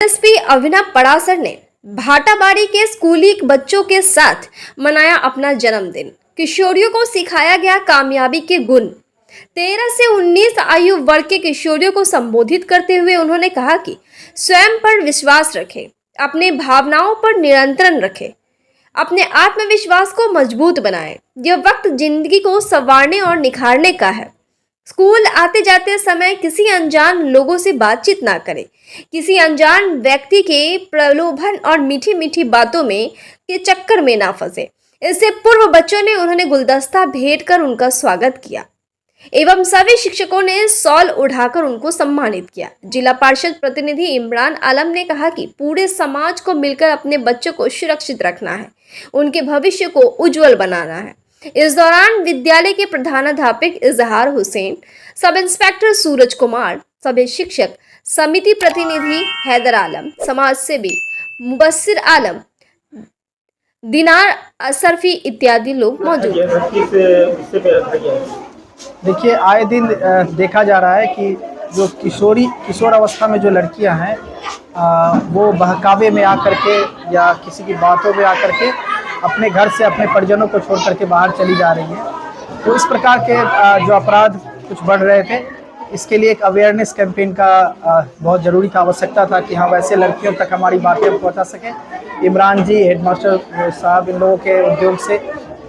DSP अभिनव परासर ने भाटाबाड़ी के स्कूली बच्चों के साथ मनाया अपना जन्मदिन। किशोरियों को सिखाया गया कामयाबी के गुण। 13 से 19 आयु वर्ग के किशोरियों को संबोधित करते हुए उन्होंने कहा कि स्वयं पर विश्वास रखें, अपने भावनाओं पर नियंत्रण रखें, अपने आत्मविश्वास को मजबूत बनाएं। यह वक्त जिंदगी को संवारने और निखारने का है। स्कूल आते जाते समय किसी अनजान लोगों से बातचीत ना करें, किसी अनजान व्यक्ति के प्रलोभन और मीठी मीठी बातों में के चक्कर में ना फंसे। इससे पूर्व बच्चों ने उन्हें गुलदस्ता भेंट कर उनका स्वागत किया एवं सभी शिक्षकों ने शॉल उठाकर उनको सम्मानित किया। जिला परिषद प्रतिनिधि इमरान आलम ने कहा कि पूरे समाज को मिलकर अपने बच्चों को सुरक्षित रखना है, उनके भविष्य को उज्जवल बनाना है। इस दौरान विद्यालय के प्रधानाध्यापक इजहार हुसैन, सब इंस्पेक्टर सूरज कुमार, सभी शिक्षक, समिति प्रतिनिधि हैदर आलम, समाज सेवी मुबस्सिर आलम, दिनार अशरफी इत्यादि लोग मौजूद थे। देखिए, आए दिन देखा जा रहा है कि जो किशोर अवस्था में जो लड़कियां हैं वो बहकावे में आकर के या किसी की बातों में आकर के अपने घर से अपने परिजनों को छोड़ करके बाहर चली जा रही हैं। तो इस प्रकार के जो अपराध कुछ बढ़ रहे थे, इसके लिए एक अवेयरनेस कैंपेन का बहुत ज़रूरी था, आवश्यकता था कि हाँ वैसे लड़कियों तक हमारी बातें पहुंचा सकें। इमरान जी, हेडमास्टर साहब, इन लोगों के उद्योग से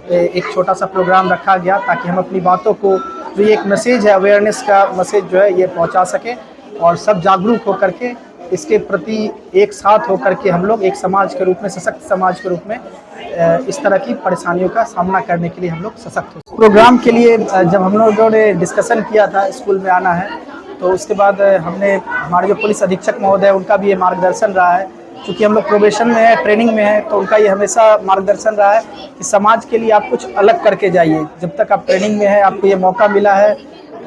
एक छोटा सा प्रोग्राम रखा गया ताकि हम अपनी बातों को, जो ये एक मैसेज है, अवेयरनेस का मैसेज जो है, ये पहुंचा सकें और सब जागरूक होकर के इसके प्रति एक साथ होकर के हम लोग एक समाज के रूप में, सशक्त समाज के रूप में इस तरह की परेशानियों का सामना करने के लिए हम लोग सशक्त हो। प्रोग्राम के लिए जब हम लोगों ने डिस्कशन किया था स्कूल में आना है, तो उसके बाद हमने, हमारे जो पुलिस अधीक्षक महोदय, उनका भी ये मार्गदर्शन रहा है। क्योंकि हम लोग प्रोबेशन में है, ट्रेनिंग में है, तो उनका ये हमेशा मार्गदर्शन रहा है कि समाज के लिए आप कुछ अलग करके जाइए। जब तक आप ट्रेनिंग में है, आपको ये मौका मिला है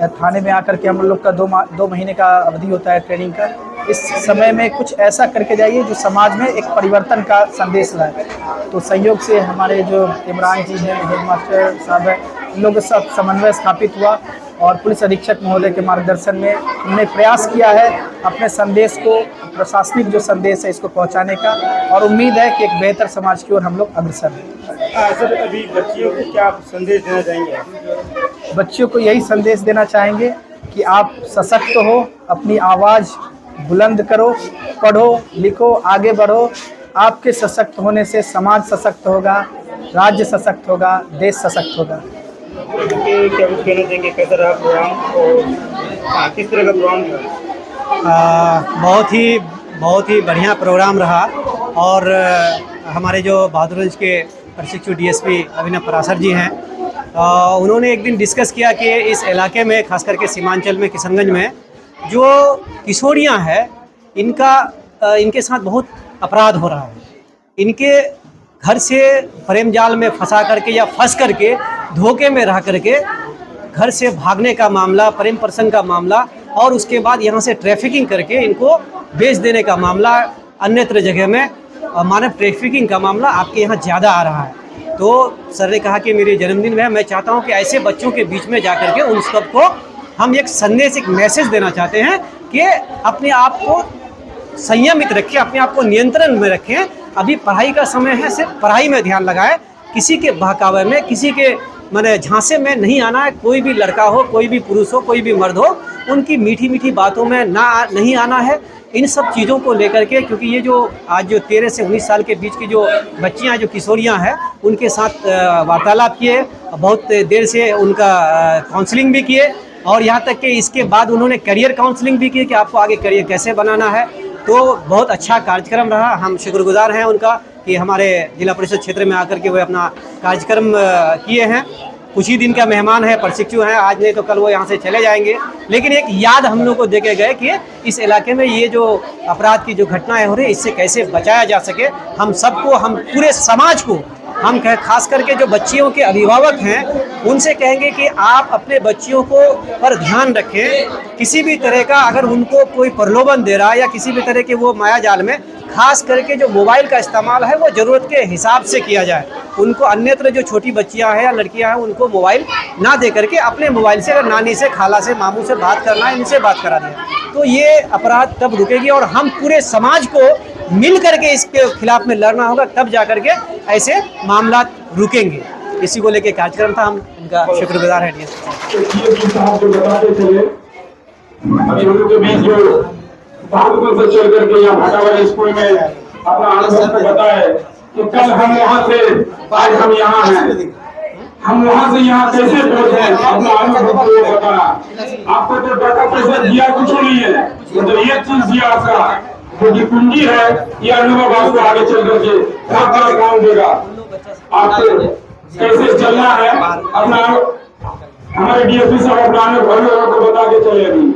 थाने में आकर के, हम लोग का 2 महीने का अवधि होता है ट्रेनिंग का। इस समय में कुछ ऐसा करके जाइए जो समाज में एक परिवर्तन का संदेश लाए। तो सहयोग से हमारे जो इमरान जी हैं, हेडमास्टर साहब हैं, इन लोगों के साथ समन्वय स्थापित हुआ और पुलिस अधीक्षक महोदय के मार्गदर्शन में हमने प्रयास किया है अपने संदेश को, प्रशासनिक जो संदेश है, इसको पहुंचाने का, और उम्मीद है कि एक बेहतर समाज की ओर हम लोग अग्रसर हैं। सर, अभी बच्चियों को क्या संदेश देना चाहेंगे? बच्चियों को यही संदेश देना चाहेंगे कि आप सशक्त हो, अपनी आवाज़ बुलंद करो, पढ़ो, लिखो, आगे बढ़ो। आपके सशक्त होने से समाज सशक्त होगा, राज्य सशक्त होगा, देश सशक्त होगा। क्या कुछ कहना चाहेंगे? कैसा रहा प्रोग्राम और किस तरह का प्रोग्राम था? बहुत ही बढ़िया प्रोग्राम रहा। और हमारे जो बहादुरगंज के प्रशिक्षु डीएसपी अभिनव परासर जी हैं, उन्होंने एक दिन डिस्कस किया कि इस इलाके में, खास करके सीमांचल में, किशनगंज में जो किशोरियां हैं, इनके साथ बहुत अपराध हो रहा है। इनके घर से प्रेम जाल में फंसा करके या फंस करके धोखे में रह करके घर से भागने का मामला, प्रेम प्रसंग का मामला, और उसके बाद यहाँ से ट्रैफिकिंग करके इनको बेच देने का मामला, अन्यत्र जगह में मानव ट्रैफिकिंग का मामला आपके यहाँ ज़्यादा आ रहा है। तो सर ने कहा कि मेरे जन्मदिन में मैं चाहता हूँ कि ऐसे बच्चों के बीच में जा कर के उन सबको हम एक संदेश, एक मैसेज देना चाहते हैं कि अपने आप को संयमित रखें, अपने आप को नियंत्रण में रखें। अभी पढ़ाई का समय है, सिर्फ पढ़ाई में ध्यान लगाएं, किसी के बहकावे में, किसी के माने झांसे में नहीं आना है। कोई भी लड़का हो, कोई भी पुरुष हो, कोई भी मर्द हो, उनकी मीठी मीठी बातों में नहीं आना है। इन सब चीज़ों को लेकर के, क्योंकि ये जो आज जो 13 से 19 साल के बीच की जो बच्चियां, जो किशोरियां हैं, उनके साथ वार्तालाप किए, बहुत देर से उनका काउंसलिंग भी किए, और यहाँ तक कि इसके बाद उन्होंने करियर काउंसलिंग भी की कि आपको आगे करियर कैसे बनाना है। तो बहुत अच्छा कार्यक्रम रहा। हम शुक्रगुजार हैं उनका कि हमारे जिला परिषद क्षेत्र में आकर के वे अपना कार्यक्रम किए हैं। कुछ ही दिन का मेहमान है, प्रशिक्षु हैं, आज नहीं तो कल वो यहाँ से चले जाएंगे, लेकिन एक याद हम लोग को देके गए कि इस इलाके में ये जो अपराध की जो घटनाएं हो रही है, इससे कैसे बचाया जा सके। हम सबको, हम पूरे समाज को, हम खास करके जो बच्चियों के अभिभावक हैं, उनसे कहेंगे कि आप अपने बच्चियों को पर ध्यान रखें। किसी भी तरह का अगर उनको कोई प्रलोभन दे रहा है या किसी भी तरह के वो माया जाल में खास करके जो मोबाइल का इस्तेमाल है वो ज़रूरत के हिसाब से किया जाए। उनको अन्यत्र जो छोटी बच्चियां हैं या लड़कियां हैं उनको मोबाइल ना दे करके अपने मोबाइल से, अगर नानी से, खाला से, मामू से बात करना है, इनसे बात करा दें, तो ये अपराध तब रुकेगी और हम पूरे समाज को मिल करके इसके खिलाफ में लड़ना होगा, तब जा करके ऐसे मामला रुकेंगे। इसी को लेके कार्यक्रम था, हम इनका शुक्रगुजार है डीएसपी साहब जो बताते चले, अभी हम लोग के बीच जो बहादुरगंज से चल करके यहाँ भाटावाली स्कूल में अपना अनुभव को बताए कि कल हम वहाँ से आज हम यहाँ हैं, हम वहाँ से यहाँ कैसे पहुँचे, अपना अनुभव को बताया। आपको तो टका पैसा दिया कुछ नहीं है, मतलब ये चीज दिया आपका जो कुंजी है, ये अनुभव आपको आगे चल करके बहुत काम देगा। आपको कैसे चलना है अपना, हमारे डीएसपी साहब अपना अनुभव को बता के चले अभी।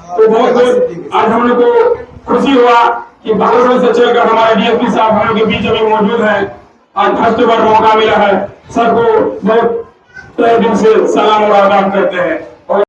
तो बहुत बहुत आज हम लोग को खुशी हुआ कि बहादुरगंज से चलकर हमारे डीएसपी साहब हम लोग के बीच अभी मौजूद हैं। आज फर्स्ट बार मौका मिला है, सबको बहुत तहे दिल से सलाम और आदाब करते हैं।